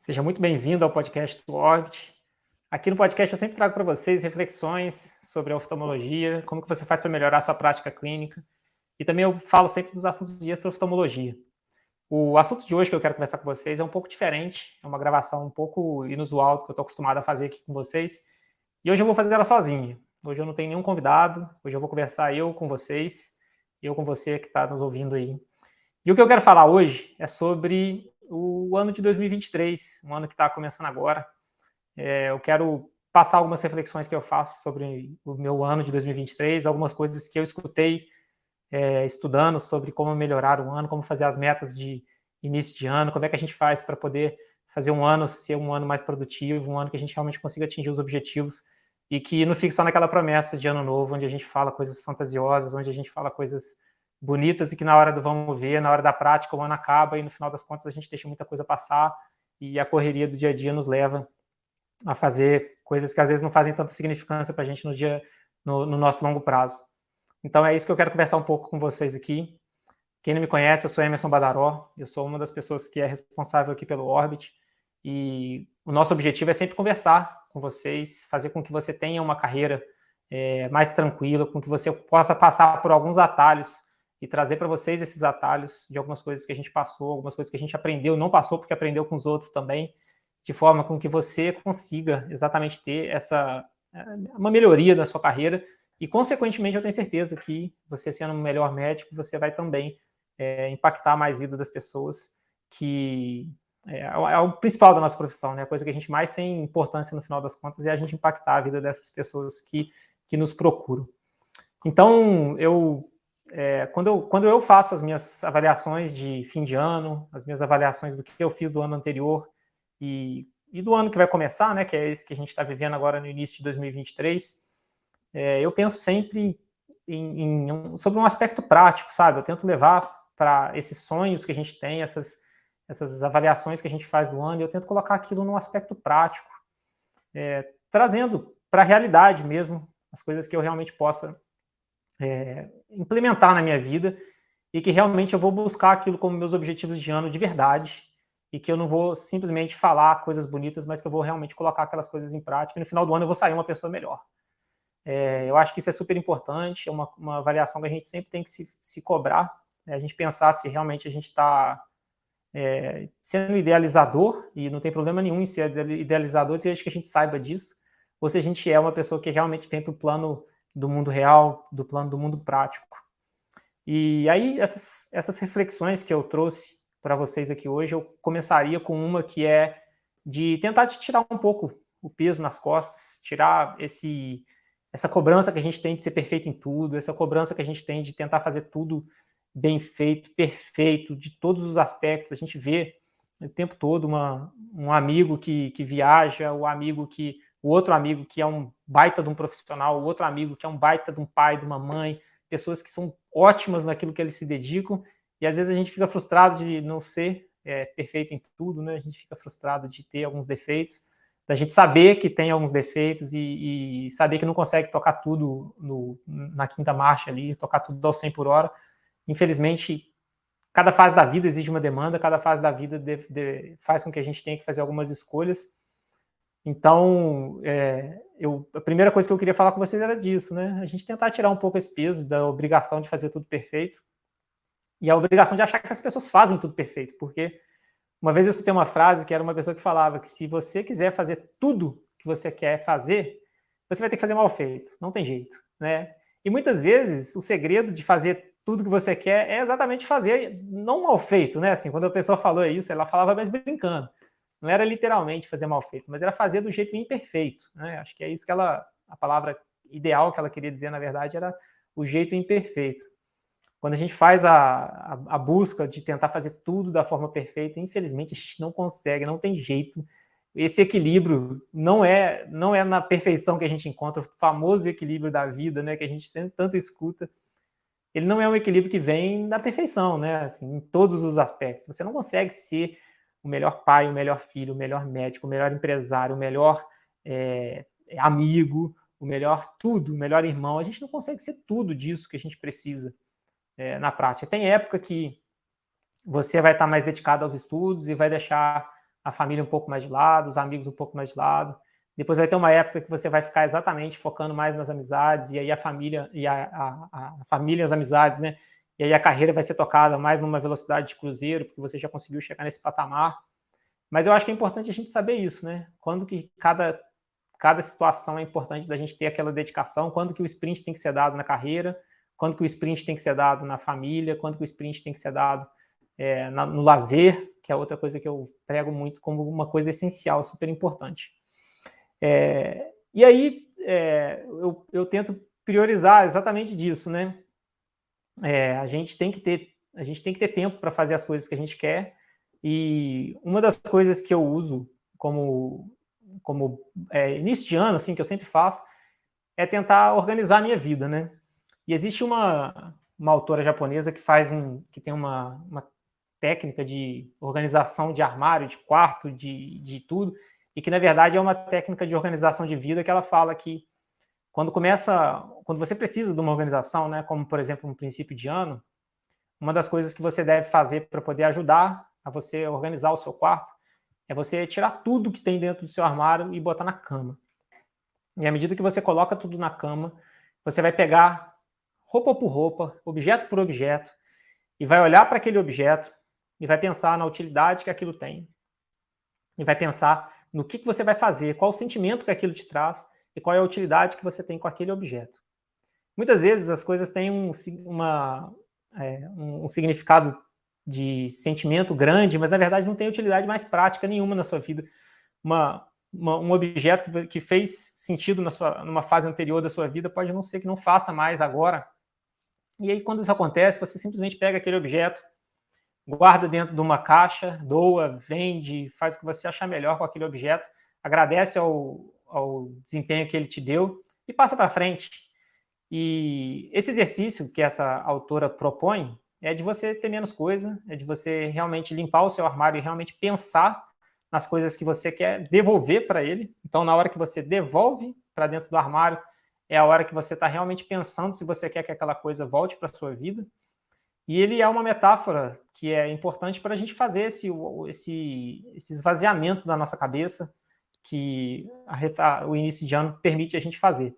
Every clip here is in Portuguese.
Seja muito bem-vindo ao podcast do Orbit. Aqui no podcast eu sempre trago para vocês reflexões sobre a oftalmologia, como que você faz para melhorar a sua prática clínica. E também eu falo sempre dos assuntos de extra-oftalmologia. O assunto de hoje que eu quero conversar com vocês é um pouco diferente, é uma gravação um pouco inusual do que eu estou acostumado a fazer aqui com vocês. E hoje eu vou fazer ela sozinho. Hoje eu não tenho nenhum convidado, hoje eu vou conversar eu com vocês, eu com você que está nos ouvindo aí. E o que eu quero falar hoje é sobre o ano de 2023, um ano que está começando agora. Eu quero passar algumas reflexões que eu faço sobre o meu ano de 2023, algumas coisas que eu escutei estudando sobre como melhorar o ano, como fazer as metas de início de ano, como é que a gente faz para poder fazer um ano ser um ano mais produtivo, um ano que a gente realmente consiga atingir os objetivos e que não fique só naquela promessa de ano novo, onde a gente fala coisas fantasiosas, onde a gente fala coisas bonitas e que na hora do vamos ver, na hora da prática, o ano acaba e no final das contas a gente deixa muita coisa passar e a correria do dia a dia nos leva a fazer coisas que às vezes não fazem tanta significância para a gente no nosso longo prazo. Então é isso que eu quero conversar um pouco com vocês aqui. Quem não me conhece, eu sou Emerson Badaró, eu sou uma das pessoas que é responsável aqui pelo Orbit, e o nosso objetivo é sempre conversar com vocês, fazer com que você tenha uma carreira mais tranquila, com que você possa passar por alguns atalhos e trazer para vocês esses atalhos de algumas coisas que a gente passou, algumas coisas que a gente aprendeu, não passou porque aprendeu com os outros também, de forma com que você consiga exatamente ter uma melhoria na sua carreira e, consequentemente, eu tenho certeza que você sendo um melhor médico, você vai também impactar mais a vida das pessoas, que é o principal da nossa profissão, né? A coisa que a gente mais tem importância no final das contas é a gente impactar a vida dessas pessoas que nos procuram. Então, quando eu faço as minhas avaliações de fim de ano, as minhas avaliações do que eu fiz do ano anterior e do ano que vai começar, né, que é esse que a gente está vivendo agora no início de 2023, eu penso sempre sobre um aspecto prático, sabe? Eu tento levar para esses sonhos que a gente tem, essas avaliações que a gente faz do ano, e eu tento colocar aquilo num aspecto prático, trazendo para a realidade mesmo as coisas que eu realmente possa implementar na minha vida e que realmente eu vou buscar aquilo como meus objetivos de ano de verdade e que eu não vou simplesmente falar coisas bonitas, mas que eu vou realmente colocar aquelas coisas em prática e no final do ano eu vou sair uma pessoa melhor. Eu acho que isso é super importante, é uma avaliação que a gente sempre tem que se cobrar, né? A gente pensar se realmente a gente está sendo idealizador, e não tem problema nenhum em ser idealizador, desde que a gente saiba disso, ou se a gente é uma pessoa que realmente vem para o plano do mundo real, do plano do mundo prático. E aí, essas reflexões que eu trouxe para vocês aqui hoje, eu começaria com uma que é de tentar te tirar um pouco o peso nas costas, tirar essa cobrança que a gente tem de ser perfeito em tudo, essa cobrança que a gente tem de tentar fazer tudo bem feito, perfeito, de todos os aspectos. A gente vê o tempo todo um amigo que viaja, o outro amigo que é um baita de um profissional, o outro amigo que é um baita de um pai, de uma mãe, pessoas que são ótimas naquilo que eles se dedicam, e às vezes a gente fica frustrado de não ser perfeito em tudo, né? A gente fica frustrado de ter alguns defeitos, da gente saber que tem alguns defeitos e saber que não consegue tocar tudo na quinta marcha ali, tocar tudo ao 100 por hora. Infelizmente, cada fase da vida exige uma demanda, cada fase da vida faz com que a gente tenha que fazer algumas escolhas. Então, a primeira coisa que eu queria falar com vocês era disso, né? A gente tentar tirar um pouco esse peso da obrigação de fazer tudo perfeito e a obrigação de achar que as pessoas fazem tudo perfeito, porque uma vez eu escutei uma frase que era uma pessoa que falava que se você quiser fazer tudo que você quer fazer, você vai ter que fazer mal feito, não tem jeito, né? E muitas vezes o segredo de fazer tudo que você quer é exatamente fazer não mal feito, né? Assim, quando a pessoa falou isso, ela falava mais brincando. Não era literalmente fazer mal feito, mas era fazer do jeito imperfeito, né? Acho que é isso que a palavra ideal que ela queria dizer, na verdade, era o jeito imperfeito. Quando a gente faz a busca de tentar fazer tudo da forma perfeita, infelizmente a gente não consegue, não tem jeito. Esse equilíbrio não é na perfeição que a gente encontra, o famoso equilíbrio da vida, né, que a gente sempre tanto escuta. Ele não é um equilíbrio que vem da perfeição, né, assim, em todos os aspectos. Você não consegue ser o melhor pai, o melhor filho, o melhor médico, o melhor empresário, o melhor amigo, o melhor tudo, o melhor irmão. A gente não consegue ser tudo disso que a gente precisa na prática. Tem época que você vai estar mais dedicado aos estudos e vai deixar a família um pouco mais de lado, os amigos um pouco mais de lado. Depois vai ter uma época que você vai ficar exatamente focando mais nas amizades, e aí a família e a família e as amizades, né? E aí a carreira vai ser tocada mais numa velocidade de cruzeiro, porque você já conseguiu chegar nesse patamar. Mas eu acho que é importante a gente saber isso, né? Quando que cada situação é importante da gente ter aquela dedicação, quando que o sprint tem que ser dado na carreira, quando que o sprint tem que ser dado na família, quando que o sprint tem que ser dado no lazer, que é outra coisa que eu prego muito como uma coisa essencial, super importante. E aí eu tento priorizar exatamente disso, né? A gente tem que ter tempo para fazer as coisas que a gente quer, e uma das coisas que eu uso como início de ano, assim, que eu sempre faço, é tentar organizar a minha vida, né? E existe uma autora japonesa que tem uma técnica de organização de armário, de quarto, de tudo, e que, na verdade, é uma técnica de organização de vida que ela fala que quando você precisa de uma organização, né, como, por exemplo, um princípio de ano, uma das coisas que você deve fazer para poder ajudar a você organizar o seu quarto é você tirar tudo que tem dentro do seu armário e botar na cama. E à medida que você coloca tudo na cama, você vai pegar roupa por roupa, objeto por objeto, e vai olhar para aquele objeto e vai pensar na utilidade que aquilo tem. E vai pensar no que você vai fazer, qual o sentimento que aquilo te traz e qual é a utilidade que você tem com aquele objeto. Muitas vezes as coisas têm um significado de sentimento grande, mas na verdade não tem utilidade mais prática nenhuma na sua vida. Um objeto que fez sentido numa fase anterior da sua vida pode não ser que não faça mais agora. E aí, quando isso acontece, você simplesmente pega aquele objeto, guarda dentro de uma caixa, doa, vende, faz o que você achar melhor com aquele objeto, agradece ao desempenho que ele te deu e passa para frente. E esse exercício que essa autora propõe é de você ter menos coisa, é de você realmente limpar o seu armário e realmente pensar nas coisas que você quer devolver para ele. Então, na hora que você devolve para dentro do armário, é a hora que você está realmente pensando se você quer que aquela coisa volte para a sua vida. E ele é uma metáfora que é importante para a gente fazer esse esvaziamento da nossa cabeça que o início de ano permite a gente fazer.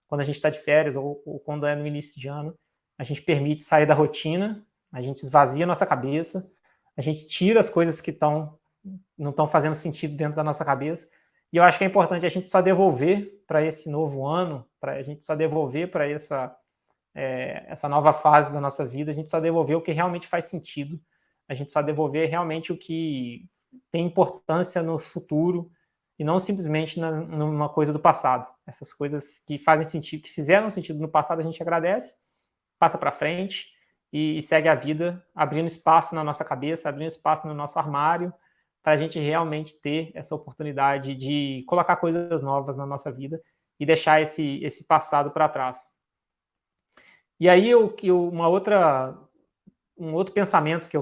Quando a gente está de férias ou quando é no início de ano, a gente permite sair da rotina, a gente esvazia a nossa cabeça, a gente tira as coisas que não estão fazendo sentido dentro da nossa cabeça. E eu acho que é importante a gente só devolver para esse novo ano, para a gente só devolver para essa nova fase da nossa vida, a gente só devolver o que realmente faz sentido, a gente só devolver realmente o que tem importância no futuro e não simplesmente numa coisa do passado. Essas coisas que fazem sentido, que fizeram sentido no passado, a gente agradece, passa para frente e segue a vida, abrindo espaço na nossa cabeça, abrindo espaço no nosso armário, para a gente realmente ter essa oportunidade de colocar coisas novas na nossa vida e deixar esse passado para trás. E aí um outro pensamento que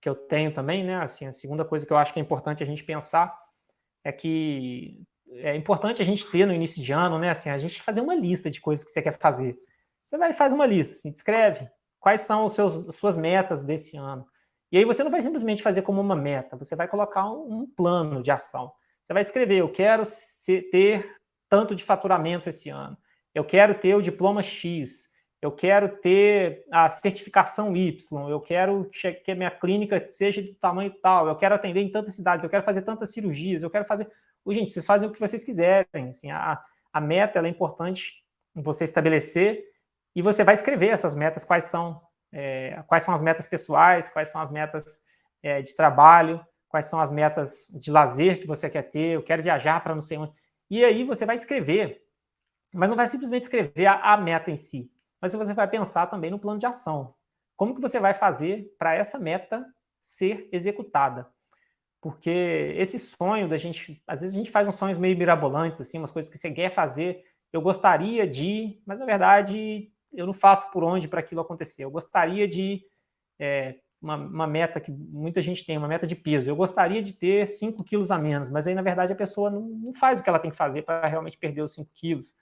eu tenho também, né? Assim, a segunda coisa que eu acho que é importante a gente pensar é que é importante a gente ter no início de ano, né? Assim, a gente fazer uma lista de coisas que você quer fazer. Você vai e faz uma lista, assim, descreve quais são as suas metas desse ano. E aí você não vai simplesmente fazer como uma meta, você vai colocar um plano de ação. Você vai escrever, eu quero ter tanto de faturamento esse ano, eu quero ter o diploma X, eu quero ter a certificação Y, eu quero que a minha clínica seja de tamanho tal, eu quero atender em tantas cidades, eu quero fazer tantas cirurgias, eu quero fazer... Gente, vocês fazem o que vocês quiserem. Assim, a meta ela é importante você estabelecer e você vai escrever essas metas, quais são as metas pessoais, quais são as metas de trabalho, quais são as metas de lazer que você quer ter, eu quero viajar para não sei onde. E aí você vai escrever, mas não vai simplesmente escrever a meta em si, mas você vai pensar também no plano de ação. Como que você vai fazer para essa meta ser executada? Porque esse sonho da gente... Às vezes a gente faz uns sonhos meio mirabolantes, assim, umas coisas que você quer fazer. Eu gostaria de... Mas, na verdade, eu não faço por onde para aquilo acontecer. Eu gostaria de... uma meta que muita gente tem, uma meta de peso. Eu gostaria de ter 5 quilos a menos, mas aí, na verdade, a pessoa não faz o que ela tem que fazer para realmente perder os 5 quilos.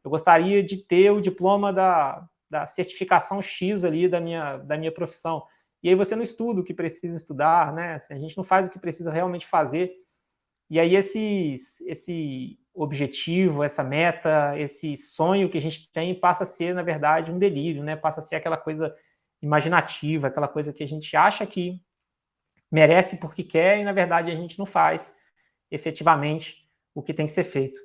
Eu gostaria de ter o diploma da certificação X ali da minha profissão. E aí você não estuda o que precisa estudar, né? A gente não faz o que precisa realmente fazer E aí esse objetivo, essa meta, esse sonho que a gente tem passa a ser, na verdade, um delírio, né? Passa a ser aquela coisa imaginativa, aquela coisa que a gente acha que merece porque quer e, na verdade, a gente não faz efetivamente o que tem que ser feito.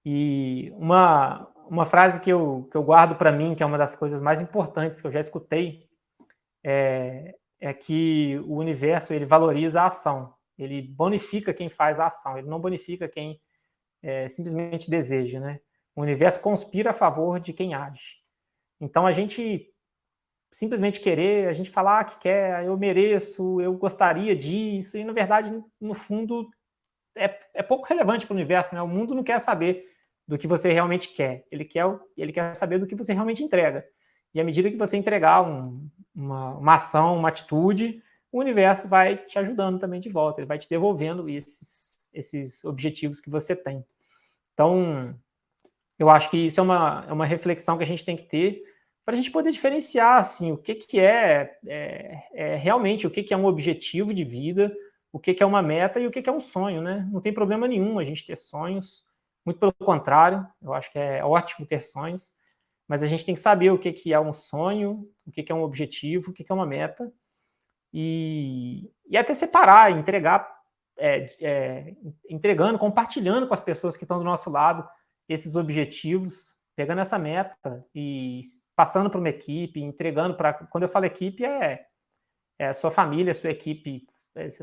E uma frase que eu guardo para mim, que é uma das coisas mais importantes que eu já escutei, é que o universo ele valoriza a ação, ele bonifica quem faz a ação, ele não bonifica quem simplesmente deseja, né? O universo conspira a favor de quem age. Então a gente simplesmente querer, a gente falar que quer, eu mereço, eu gostaria disso, e na verdade, no fundo, é pouco relevante para o universo, né? O mundo não quer saber do que você realmente quer, ele quer saber do que você realmente entrega. E à medida que você entregar uma ação, uma atitude, o universo vai te ajudando também de volta, ele vai te devolvendo esses objetivos que você tem. Então, eu acho que isso é uma reflexão que a gente tem que ter para a gente poder diferenciar assim, o que é realmente, o que é um objetivo de vida, o que é uma meta e o que é um sonho, né? Não tem problema nenhum a gente ter sonhos, muito pelo contrário, eu acho que é ótimo ter sonhos, mas a gente tem que saber o que é um sonho, o que é um objetivo, o que é uma meta, e até separar, entregar, entregando, compartilhando com as pessoas que estão do nosso lado esses objetivos, pegando essa meta e passando para uma equipe, entregando para... Quando eu falo equipe, é a sua família, a sua equipe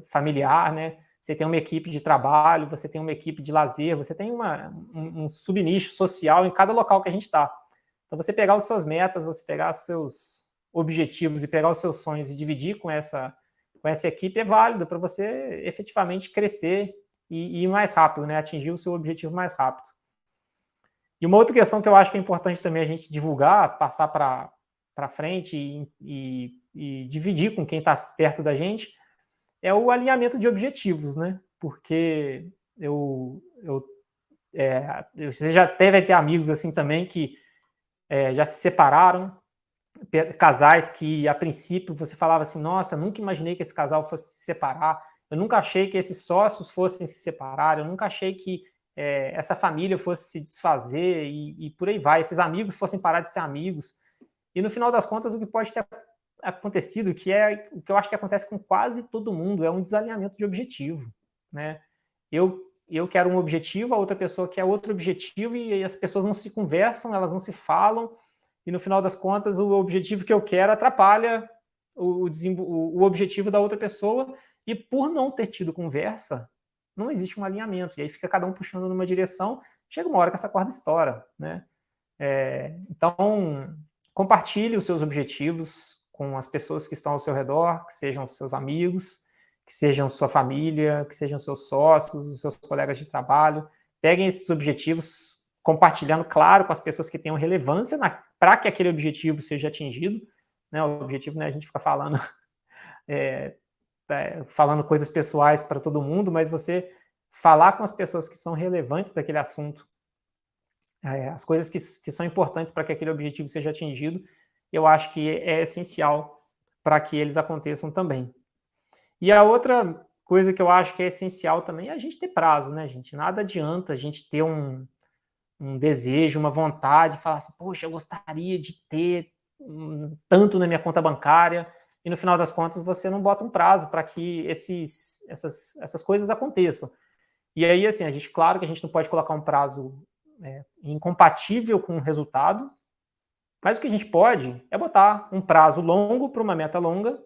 familiar, né? Você tem uma equipe de trabalho, você tem uma equipe de lazer, você tem um subnicho social em cada local que a gente está. Então, você pegar as suas metas, você pegar os seus objetivos e pegar os seus sonhos e dividir com essa equipe é válido para você efetivamente crescer e ir mais rápido, né? Atingir o seu objetivo mais rápido. E uma outra questão que eu acho que é importante também a gente divulgar, passar para frente e dividir com quem está perto da gente, é o alinhamento de objetivos, né? Porque você já deve ter amigos assim também que já se separaram, casais que a princípio você falava assim, nossa, eu nunca imaginei que esse casal fosse se separar, eu nunca achei que esses sócios fossem se separar, eu nunca achei que essa família fosse se desfazer e por aí vai, esses amigos fossem parar de ser amigos. E no final das contas, o que pode ter acontecido, que é o que eu acho que acontece com quase todo mundo, é um desalinhamento de objetivo, né? Eu quero um objetivo, a outra pessoa quer outro objetivo e as pessoas não se conversam, elas não se falam e no final das contas o objetivo que eu quero atrapalha o objetivo da outra pessoa e por não ter tido conversa, não existe um alinhamento e aí fica cada um puxando numa direção, chega uma hora que essa corda estoura, né? Então, compartilhe os seus objetivos com as pessoas que estão ao seu redor, que sejam seus amigos, que sejam sua família, que sejam seus sócios, os seus colegas de trabalho. Peguem esses objetivos, compartilhando, claro, com as pessoas que tenham relevância para que aquele objetivo seja atingido. Né? O objetivo não é a gente ficar falando coisas pessoais para todo mundo, mas você falar com as pessoas que são relevantes daquele assunto, as coisas que são importantes para que aquele objetivo seja atingido, eu acho que é essencial para que eles aconteçam também. E a outra coisa que eu acho que é essencial também é a gente ter prazo, né, gente? Nada adianta a gente ter um desejo, uma vontade, falar assim, poxa, eu gostaria de ter tanto na minha conta bancária, e no final das contas você não bota um prazo para que essas coisas aconteçam. E aí, assim, claro que a gente não pode colocar um prazo incompatível com o resultado, mas o que a gente pode é botar um prazo longo para uma meta longa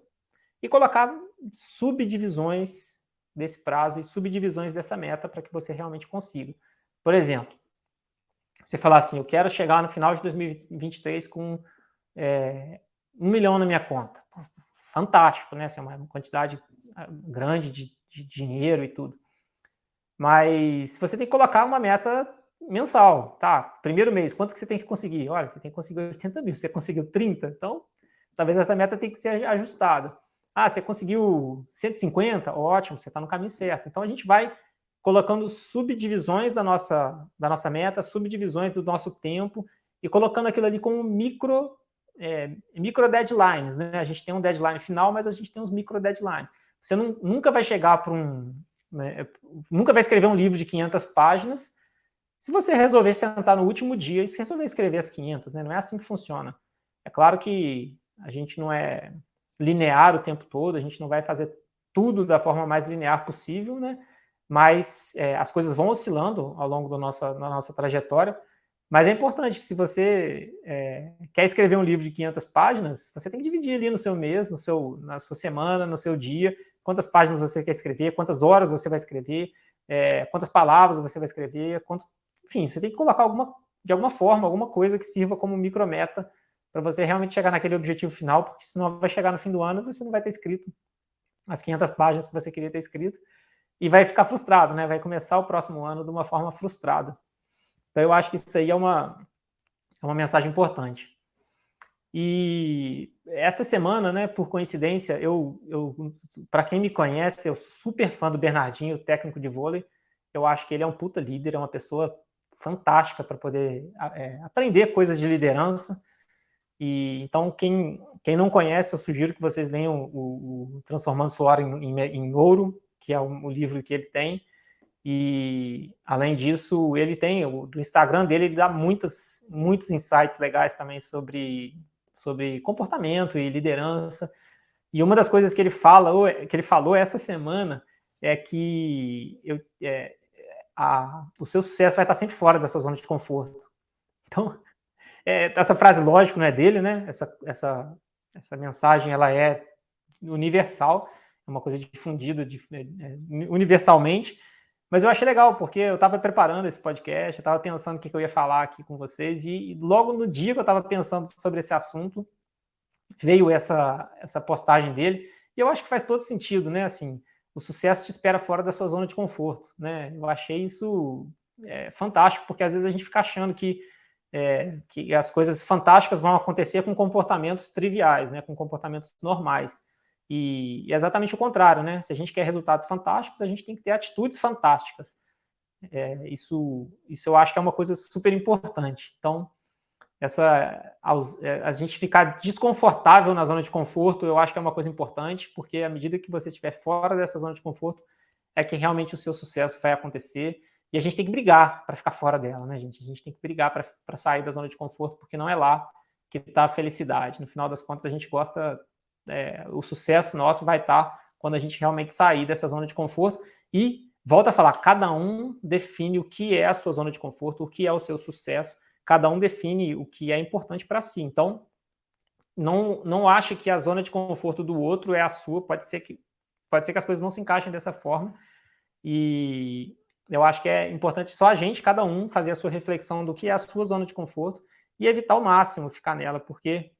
e colocar subdivisões desse prazo e subdivisões dessa meta para que você realmente consiga. Por exemplo, você falar assim, eu quero chegar no final de 2023 com 1 milhão na minha conta. Fantástico, né? Essa é uma quantidade grande de dinheiro e tudo. Mas você tem que colocar uma meta mensal, tá? Primeiro mês, quanto que você tem que conseguir? Olha, você tem que conseguir 80 mil, você conseguiu 30, então talvez essa meta tenha que ser ajustada. Ah, você conseguiu 150? Ótimo, você está no caminho certo. Então a gente vai colocando subdivisões da nossa meta, subdivisões do nosso tempo e colocando aquilo ali como micro deadlines, né? A gente tem um deadline final, mas a gente tem uns micro deadlines. Você nunca vai chegar para né? Nunca vai escrever um livro de 500 páginas se você resolver sentar no último dia e resolver escrever as 500, né? Não é assim que funciona. É claro que a gente não é linear o tempo todo, a gente não vai fazer tudo da forma mais linear possível, né? Mas as coisas vão oscilando ao longo da nossa trajetória. Mas é importante que se você quer escrever um livro de 500 páginas, você tem que dividir ali no seu mês, na sua semana, no seu dia, quantas páginas você quer escrever, quantas horas você vai escrever, quantas palavras você vai escrever, enfim, você tem que colocar de alguma forma, alguma coisa que sirva como micrometa para você realmente chegar naquele objetivo final, porque senão vai chegar no fim do ano e você não vai ter escrito as 500 páginas que você queria ter escrito e vai ficar frustrado, né? Vai começar o próximo ano de uma forma frustrada. Então, eu acho que isso aí é uma mensagem importante. E essa semana, né, por coincidência, para quem me conhece, eu sou super fã do Bernardinho, técnico de vôlei. Eu acho que ele é um puta líder, é uma pessoa fantástica para poder aprender coisas de liderança. E então, quem não conhece, eu sugiro que vocês leiam o Transformando Suor em Ouro, que é o livro que ele tem. E, além disso, ele tem, do Instagram dele, ele dá muitos insights legais também sobre comportamento e liderança. E uma das coisas que ele falou essa semana é que o seu sucesso vai estar sempre fora da sua zona de conforto. Então, essa frase, lógico, não é dele, né? Essa mensagem, ela é universal, é uma coisa difundida universalmente. Mas eu achei legal, porque eu estava preparando esse podcast, eu estava pensando o que eu ia falar aqui com vocês, e logo no dia que eu estava pensando sobre esse assunto, veio essa postagem dele, e eu acho que faz todo sentido, né? Assim, o sucesso te espera fora da sua zona de conforto, né? Eu achei isso fantástico, porque às vezes a gente fica achando que as coisas fantásticas vão acontecer com comportamentos triviais, né? Com comportamentos normais. E é exatamente o contrário, né? Se a gente quer resultados fantásticos, a gente tem que ter atitudes fantásticas. Isso eu acho que é uma coisa super importante. Então, a gente ficar desconfortável na zona de conforto, eu acho que é uma coisa importante, porque à medida que você estiver fora dessa zona de conforto, é que realmente o seu sucesso vai acontecer. E a gente tem que brigar para ficar fora dela, né, gente? A gente tem que brigar para sair da zona de conforto, porque não é lá que está a felicidade. No final das contas, a gente gosta. O sucesso nosso vai estar quando a gente realmente sair dessa zona de conforto. E, volta a falar, cada um define o que é a sua zona de conforto, o que é o seu sucesso, cada um define o que é importante para si. Então, não ache que a zona de conforto do outro é a sua, pode ser que as coisas não se encaixem dessa forma. E eu acho que é importante só a gente, cada um, fazer a sua reflexão do que é a sua zona de conforto e evitar ao máximo ficar nela, porque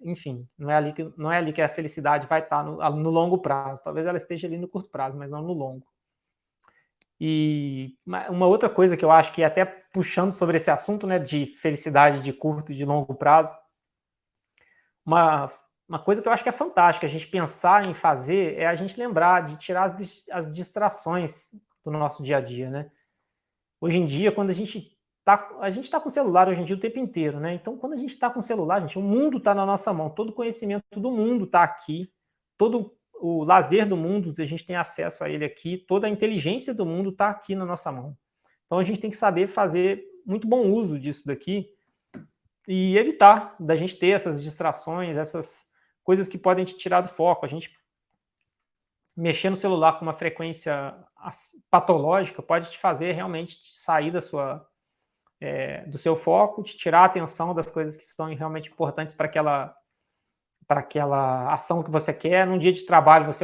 enfim, não é ali que a felicidade vai estar no longo prazo. Talvez ela esteja ali no curto prazo, mas não no longo. E uma outra coisa que eu acho que, até puxando sobre esse assunto, né, de felicidade de curto e de longo prazo, uma coisa que eu acho que é fantástica a gente pensar em fazer é a gente lembrar de tirar as distrações do nosso dia a dia, né? Hoje em dia, quando a gente está com o celular hoje em dia o tempo inteiro, né? Então, quando a gente está com o celular, gente, o mundo está na nossa mão, todo o conhecimento do mundo está aqui, todo o lazer do mundo, a gente tem acesso a ele aqui, toda a inteligência do mundo está aqui na nossa mão. Então, a gente tem que saber fazer muito bom uso disso daqui e evitar da gente ter essas distrações, essas coisas que podem te tirar do foco. A gente mexer no celular com uma frequência patológica pode te fazer realmente sair do seu foco, te tirar a atenção das coisas que são realmente importantes para aquela ação que você quer. Num dia de trabalho, você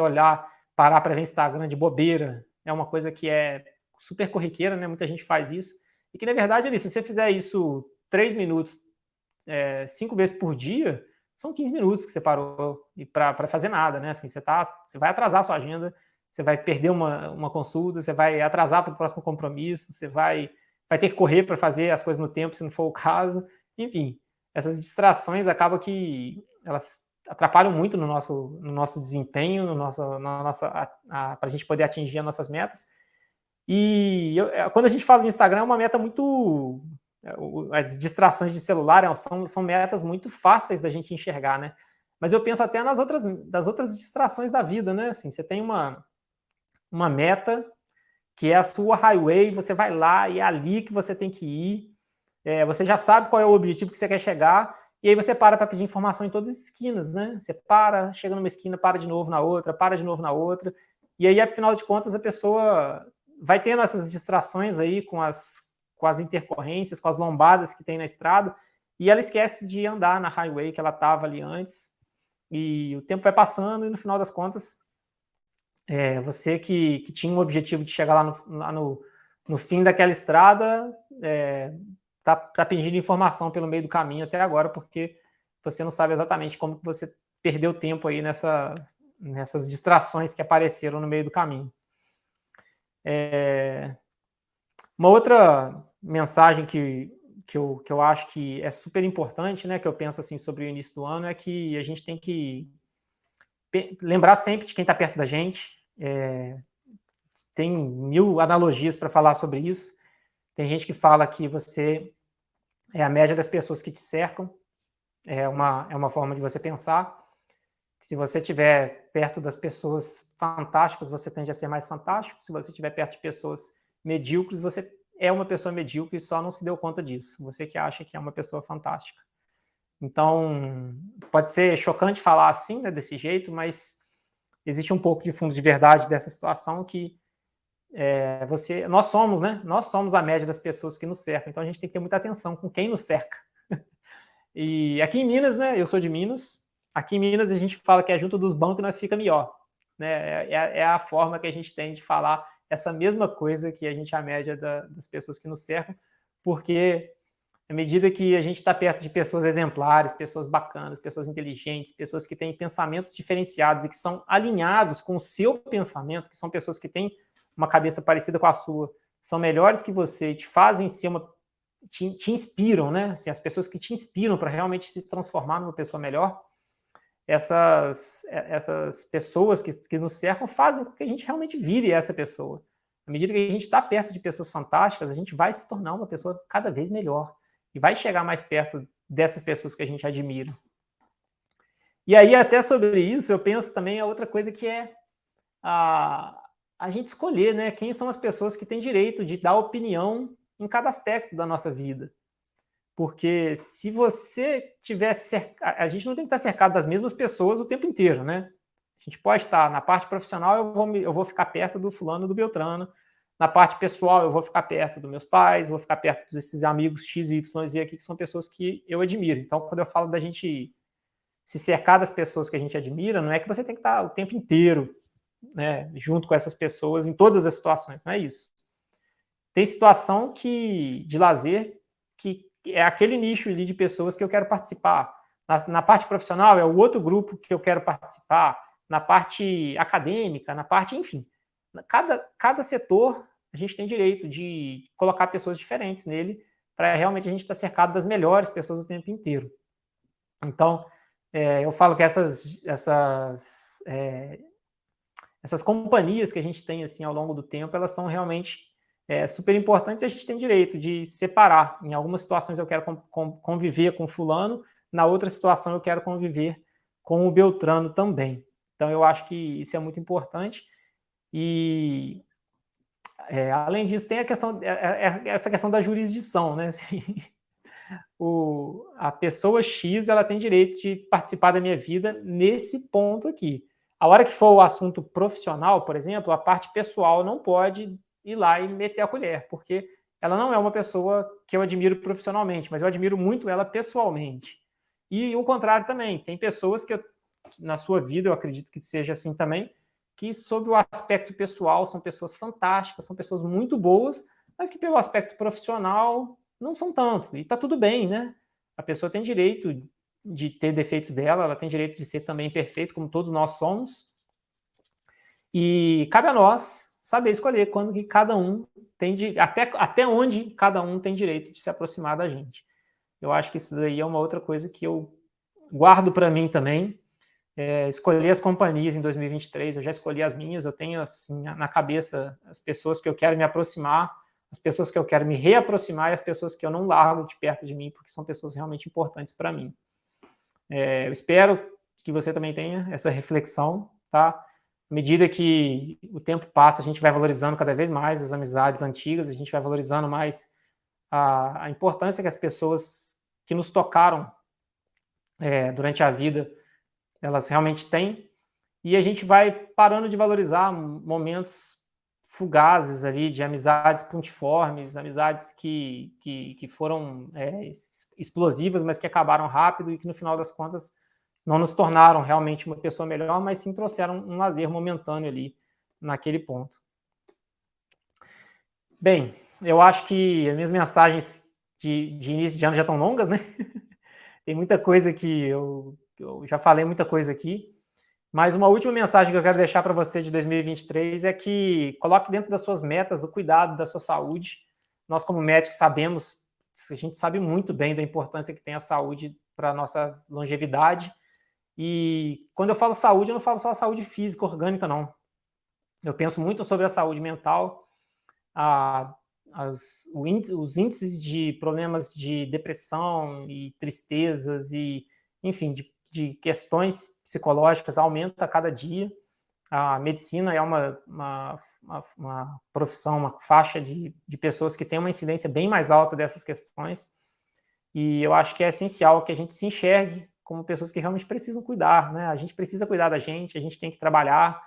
parar para ver Instagram de bobeira, é uma coisa que é super corriqueira, né? Muita gente faz isso. E que, na verdade, se você fizer isso 3 minutos, 5 vezes por dia, são 15 minutos que você parou para fazer nada, né? Assim, você vai atrasar a sua agenda, você vai perder uma consulta, você vai atrasar para o próximo compromisso, você vai ter que correr para fazer as coisas no tempo, se não for o caso. Enfim, essas distrações acabam que elas atrapalham muito no nosso desempenho, para a gente poder atingir as nossas metas. E quando a gente fala de Instagram, é uma meta muito... As distrações de celular são metas muito fáceis da gente enxergar, né? Mas eu penso até das outras distrações da vida, né? Assim, você tem uma meta, que é a sua highway, você vai lá e é ali que você tem que ir. Você já sabe qual é o objetivo que você quer chegar, e aí você para pedir informação em todas as esquinas, né? Você para, chega numa esquina, para de novo na outra, para de novo na outra, e aí, afinal de contas, a pessoa vai tendo essas distrações aí com as intercorrências, com as lombadas que tem na estrada, e ela esquece de andar na highway que ela estava ali antes, e o tempo vai passando, e no final das contas, você que tinha um objetivo de chegar lá no fim daquela estrada, tá pedindo informação pelo meio do caminho até agora, porque você não sabe exatamente como que você perdeu tempo aí nessas distrações que apareceram no meio do caminho. Uma outra mensagem que eu acho que é super importante, né, que eu penso assim sobre o início do ano, é que a gente tem que lembrar sempre de quem está perto da gente. Tem 1000 analogias para falar sobre isso. Tem gente que fala que você é a média das pessoas que te cercam, é uma forma de você pensar. Se você estiver perto das pessoas fantásticas, você tende a ser mais fantástico. Se você estiver perto de pessoas medíocres, você é uma pessoa medíocre e só não se deu conta disso. Você que acha que é uma pessoa fantástica. Então, pode ser chocante falar assim, né, desse jeito, mas existe um pouco de fundo de verdade dessa situação que nós somos, né? Nós somos a média das pessoas que nos cercam. Então a gente tem que ter muita atenção com quem nos cerca. E aqui em Minas, né? Eu sou de Minas. Aqui em Minas a gente fala que é junto dos bancos nós fica melhor, né? É a forma que a gente tem de falar essa mesma coisa que a gente é a média das pessoas que nos cercam, porque à medida que a gente está perto de pessoas exemplares, pessoas bacanas, pessoas inteligentes, pessoas que têm pensamentos diferenciados e que são alinhados com o seu pensamento, que são pessoas que têm uma cabeça parecida com a sua, são melhores que você, te fazem ser te inspiram, né? Assim, as pessoas que te inspiram para realmente se transformar numa pessoa melhor, essas pessoas que nos cercam fazem com que a gente realmente vire essa pessoa. À medida que a gente está perto de pessoas fantásticas, a gente vai se tornar uma pessoa cada vez melhor e vai chegar mais perto dessas pessoas que a gente admira. E aí, até sobre isso, eu penso também a outra coisa que é a gente escolher, né, quem são as pessoas que têm direito de dar opinião em cada aspecto da nossa vida. Porque se você tiver cercado, a gente não tem que estar cercado das mesmas pessoas o tempo inteiro, né? A gente pode estar na parte profissional, eu vou ficar perto do fulano, do Beltrano. Na parte pessoal, eu vou ficar perto dos meus pais, vou ficar perto desses amigos X, Y, Z aqui, que são pessoas que eu admiro. Então, quando eu falo da gente se cercar das pessoas que a gente admira, não é que você tem que estar o tempo inteiro, né, junto com essas pessoas em todas as situações, não é isso. Tem situação de lazer que é aquele nicho ali de pessoas que eu quero participar. Na parte profissional é o outro grupo que eu quero participar. Na parte acadêmica, na parte, enfim. Cada setor a gente tem direito de colocar pessoas diferentes nele para realmente a gente estar cercado das melhores pessoas o tempo inteiro. Então, eu falo que essas companhias que a gente tem assim ao longo do tempo, elas são realmente super importantes e a gente tem direito de separar. Em algumas situações eu quero conviver com fulano, na outra situação eu quero conviver com o Beltrano também. Então eu acho que isso é muito importante. E além disso tem a questão, essa questão da jurisdição, né? A pessoa X ela tem direito de participar da minha vida nesse ponto aqui. A hora que for o assunto profissional, por exemplo, a parte pessoal não pode ir lá e meter a colher, porque ela não é uma pessoa que eu admiro profissionalmente, mas eu admiro muito ela pessoalmente. E o contrário também, tem pessoas que na sua vida, eu acredito que seja assim também, que sob o aspecto pessoal são pessoas fantásticas, são pessoas muito boas, mas que pelo aspecto profissional não são tanto. E está tudo bem, né? A pessoa tem direito de ter defeitos dela, ela tem direito de ser também perfeita, como todos nós somos. E cabe a nós saber escolher quando que cada um tem até onde cada um tem direito de se aproximar da gente. Eu acho que isso daí é uma outra coisa que eu guardo para mim também. Escolher as companhias em 2023, eu já escolhi as minhas, eu tenho assim na cabeça as pessoas que eu quero me aproximar, as pessoas que eu quero me reaproximar e as pessoas que eu não largo de perto de mim, porque são pessoas realmente importantes para mim. Eu espero que você também tenha essa reflexão, tá? À medida que o tempo passa, a gente vai valorizando cada vez mais as amizades antigas, a gente vai valorizando mais a importância que as pessoas que nos tocaram durante a vida, elas realmente têm, e a gente vai parando de valorizar momentos fugazes ali, de amizades pontiformes, amizades que foram explosivas, mas que acabaram rápido e que, no final das contas, não nos tornaram realmente uma pessoa melhor, mas sim trouxeram um lazer momentâneo ali, naquele ponto. Bem, eu acho que as minhas mensagens de início de ano já estão longas, né? Tem muita coisa que eu já falei muita coisa aqui, mas uma última mensagem que eu quero deixar para você de 2023 é que coloque dentro das suas metas o cuidado da sua saúde. Nós, como médicos, sabemos, a gente sabe muito bem da importância que tem a saúde para a nossa longevidade. E quando eu falo saúde, eu não falo só a saúde física, orgânica, não. Eu penso muito sobre a saúde mental, os índices de problemas de depressão e tristezas e, enfim, de questões psicológicas aumenta a cada dia. A medicina é uma profissão, uma faixa de pessoas que tem uma incidência bem mais alta dessas questões, e eu acho que é essencial que a gente se enxergue como pessoas que realmente precisam cuidar, né? A gente precisa cuidar da gente, a gente tem que trabalhar,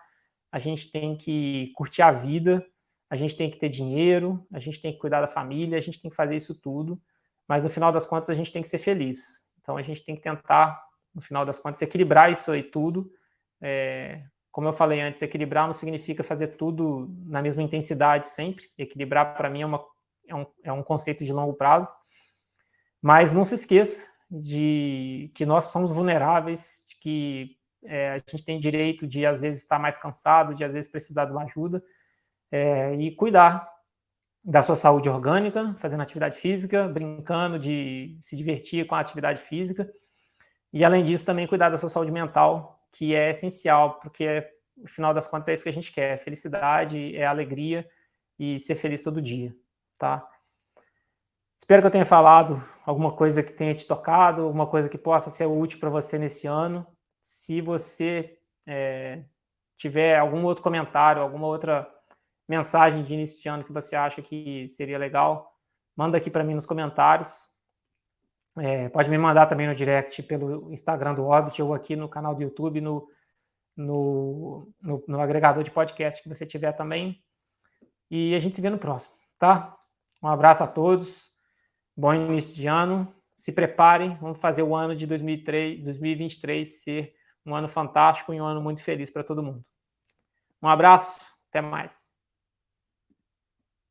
a gente tem que curtir a vida, a gente tem que ter dinheiro, a gente tem que cuidar da família, a gente tem que fazer isso tudo, mas no final das contas a gente tem que ser feliz. Então a gente tem que tentar, no final das contas, equilibrar isso aí tudo. Como eu falei antes, equilibrar não significa fazer tudo na mesma intensidade sempre. Equilibrar, para mim, é um conceito de longo prazo. Mas não se esqueça de que nós somos vulneráveis, de que a gente tem direito de, às vezes, estar mais cansado, de, às vezes, precisar de uma ajuda, e cuidar da sua saúde orgânica, fazendo atividade física, brincando, de se divertir com a atividade física, e, além disso, também cuidar da sua saúde mental, que é essencial, porque, no final das contas, é isso que a gente quer, felicidade, é alegria e ser feliz todo dia, tá? Espero que eu tenha falado alguma coisa que tenha te tocado, alguma coisa que possa ser útil para você nesse ano. Se você tiver algum outro comentário, alguma outra mensagem de início de ano que você acha que seria legal, manda aqui para mim nos comentários. Pode me mandar também no direct pelo Instagram do Orbit ou aqui no canal do YouTube, no agregador de podcast que você tiver também. E a gente se vê no próximo, tá? Um abraço a todos. Bom início de ano, se preparem, vamos fazer o ano de 2023 ser um ano fantástico e um ano muito feliz para todo mundo. Um abraço, até mais.